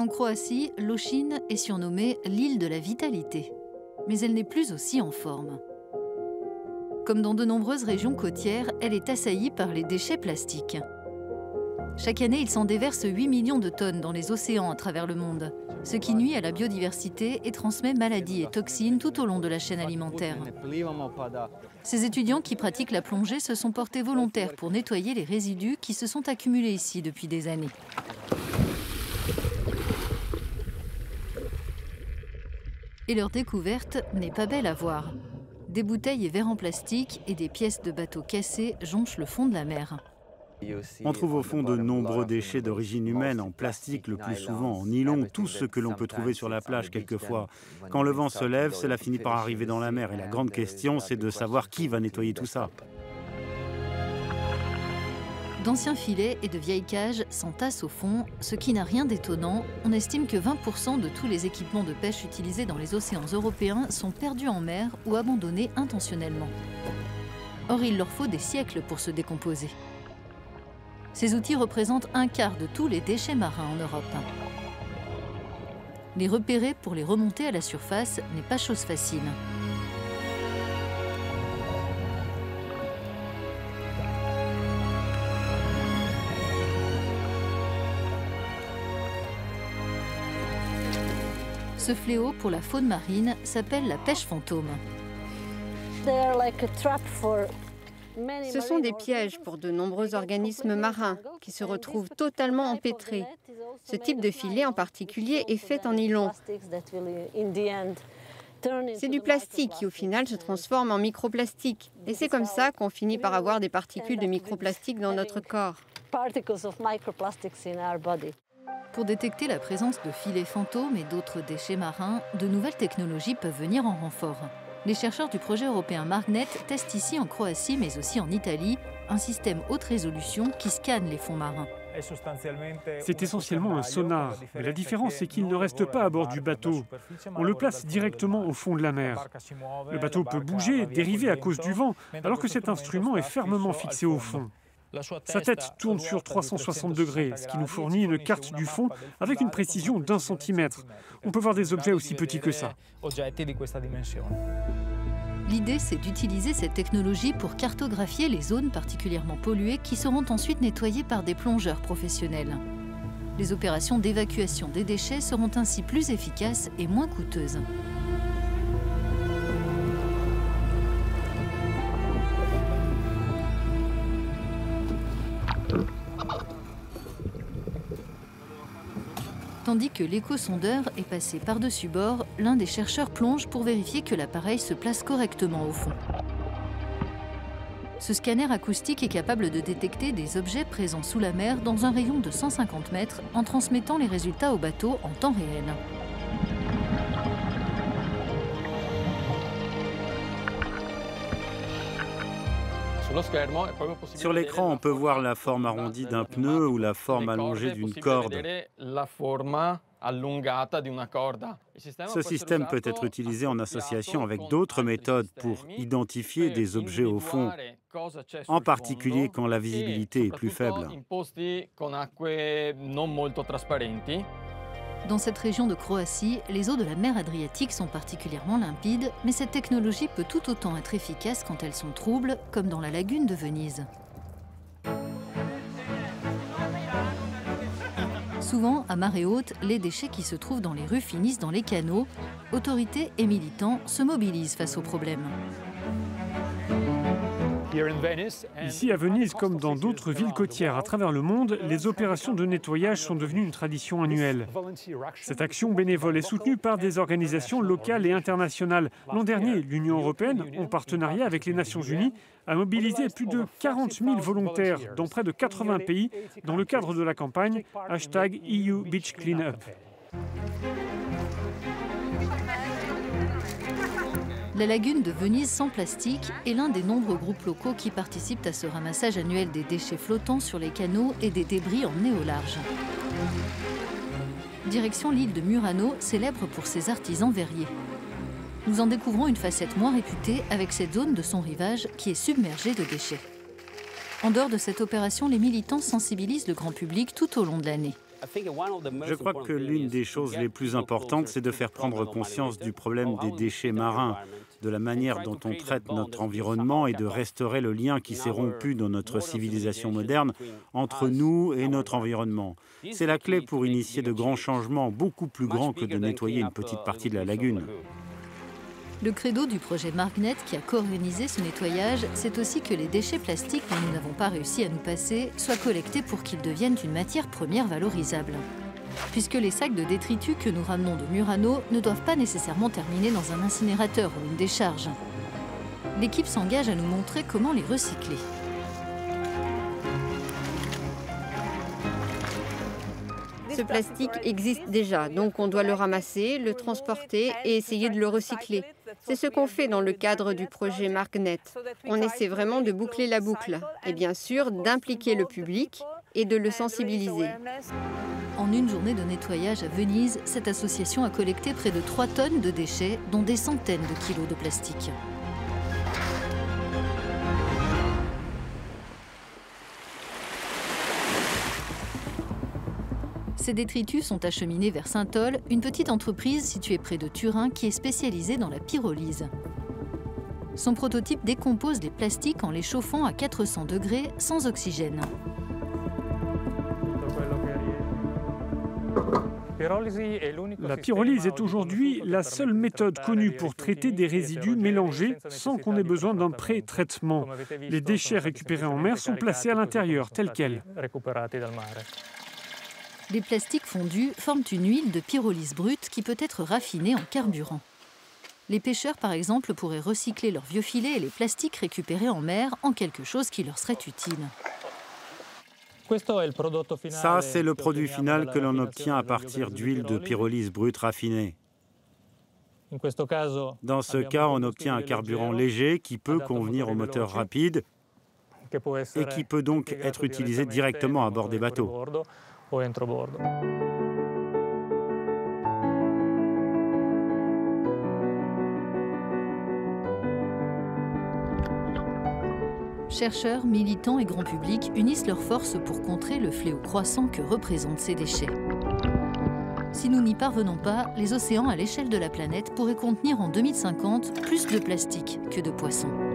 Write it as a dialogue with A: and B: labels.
A: En Croatie, l'Ošin est surnommée l'île de la vitalité. Mais elle n'est plus aussi en forme. Comme dans de nombreuses régions côtières, elle est assaillie par les déchets plastiques. Chaque année, il s'en déverse 8 millions de tonnes dans les océans à travers le monde, ce qui nuit à la biodiversité et transmet maladies et toxines tout au long de la chaîne alimentaire. Ces étudiants qui pratiquent la plongée se sont portés volontaires pour nettoyer les résidus qui se sont accumulés ici depuis des années. Et leur découverte n'est pas belle à voir. Des bouteilles et verres en plastique et des pièces de bateaux cassés jonchent le fond de la mer.
B: On trouve au fond de nombreux déchets d'origine humaine, en plastique le plus souvent, en nylon, tout ce que l'on peut trouver sur la plage quelquefois. Quand le vent se lève, cela finit par arriver dans la mer et la grande question, c'est de savoir qui va nettoyer tout ça.
A: D'anciens filets et de vieilles cages s'entassent au fond, ce qui n'a rien d'étonnant. On estime que 20% de tous les équipements de pêche utilisés dans les océans européens sont perdus en mer ou abandonnés intentionnellement. Or, il leur faut des siècles pour se décomposer. Ces outils représentent un quart de tous les déchets marins en Europe. Les repérer pour les remonter à la surface n'est pas chose facile. Ce fléau pour la faune marine s'appelle la pêche fantôme.
C: Ce sont des pièges pour de nombreux organismes marins qui se retrouvent totalement empêtrés. Ce type de filet en particulier est fait en nylon. C'est du plastique qui au final se transforme en microplastique. Et c'est comme ça qu'on finit par avoir des particules de microplastique dans notre corps.
A: Pour détecter la présence de filets fantômes et d'autres déchets marins, de nouvelles technologies peuvent venir en renfort. Les chercheurs du projet européen Magnet testent ici en Croatie, mais aussi en Italie, un système haute résolution qui scanne les fonds marins.
D: C'est essentiellement un sonar, mais la différence c'est qu'il ne reste pas à bord du bateau. On le place directement au fond de la mer. Le bateau peut bouger, dériver à cause du vent, alors que cet instrument est fermement fixé au fond. Sa tête tourne sur 360 degrés, ce qui nous fournit une carte du fond avec une précision d'1 centimètre. On peut voir des objets aussi petits que ça.
A: L'idée, c'est d'utiliser cette technologie pour cartographier les zones particulièrement polluées qui seront ensuite nettoyées par des plongeurs professionnels. Les opérations d'évacuation des déchets seront ainsi plus efficaces et moins coûteuses. Tandis que l'écho-sondeur est passé par-dessus bord, l'un des chercheurs plonge pour vérifier que l'appareil se place correctement au fond. Ce scanner acoustique est capable de détecter des objets présents sous la mer dans un rayon de 150 mètres en transmettant les résultats au bateau en temps réel.
B: Sur l'écran, on peut voir la forme arrondie d'un pneu ou la forme allongée d'une corde. Ce système peut être utilisé en association avec d'autres méthodes pour identifier des objets au fond, en particulier quand la visibilité est plus faible.
A: Dans cette région de Croatie, les eaux de la mer Adriatique sont particulièrement limpides, mais cette technologie peut tout autant être efficace quand elles sont troubles, comme dans la lagune de Venise. Souvent, à marée haute, les déchets qui se trouvent dans les rues finissent dans les canaux. Autorités et militants se mobilisent face au problème.
D: Ici à Venise, comme dans d'autres villes côtières à travers le monde, les opérations de nettoyage sont devenues une tradition annuelle. Cette action bénévole est soutenue par des organisations locales et internationales. L'an dernier, l'Union européenne, en partenariat avec les Nations unies, a mobilisé plus de 40 000 volontaires dans près de 80 pays dans le cadre de la campagne #EU Beach Cleanup.
A: La lagune de Venise sans plastique est l'un des nombreux groupes locaux qui participent à ce ramassage annuel des déchets flottants sur les canaux et des débris emmenés au large. Direction l'île de Murano, célèbre pour ses artisans verriers. Nous en découvrons une facette moins réputée avec cette zone de son rivage qui est submergée de déchets. En dehors de cette opération, les militants sensibilisent le grand public tout au long de l'année.
B: Je crois que l'une des choses les plus importantes, c'est de faire prendre conscience du problème des déchets marins, de la manière dont on traite notre environnement et de restaurer le lien qui s'est rompu dans notre civilisation moderne entre nous et notre environnement. C'est la clé pour initier de grands changements, beaucoup plus grands que de nettoyer une petite partie de la lagune.
A: Le credo du projet Margnet qui a co-organisé ce nettoyage, c'est aussi que les déchets plastiques dont nous n'avons pas réussi à nous passer soient collectés pour qu'ils deviennent une matière première valorisable. Puisque les sacs de détritus que nous ramenons de Murano ne doivent pas nécessairement terminer dans un incinérateur ou une décharge. L'équipe s'engage à nous montrer comment les recycler.
C: Ce plastique existe déjà, donc on doit le ramasser, le transporter et essayer de le recycler. C'est ce qu'on fait dans le cadre du projet Margnet. On essaie vraiment de boucler la boucle et bien sûr d'impliquer le public et de le sensibiliser.
A: En une journée de nettoyage à Venise, cette association a collecté près de 3 tonnes de déchets, dont des centaines de kilos de plastique. Ces détritus sont acheminés vers Saint-Ol, une petite entreprise située près de Turin qui est spécialisée dans la pyrolyse. Son prototype décompose les plastiques en les chauffant à 400 degrés sans oxygène.
D: La pyrolyse est aujourd'hui la seule méthode connue pour traiter des résidus mélangés sans qu'on ait besoin d'un pré-traitement. Les déchets récupérés en mer sont placés à l'intérieur, tels quels.
A: Les plastiques fondus forment une huile de pyrolyse brute qui peut être raffinée en carburant. Les pêcheurs, par exemple, pourraient recycler leurs vieux filets et les plastiques récupérés en mer en quelque chose qui leur serait utile.
B: Ça, c'est le produit final que l'on obtient à partir d'huile de pyrolyse brute raffinée. Dans ce cas, on obtient un carburant léger qui peut convenir aux moteurs rapides et qui peut donc être utilisé directement à bord des bateaux.
A: Chercheurs, militants et grand public unissent leurs forces pour contrer le fléau croissant que représentent ces déchets. Si nous n'y parvenons pas, les océans à l'échelle de la planète pourraient contenir en 2050 plus de plastique que de poissons.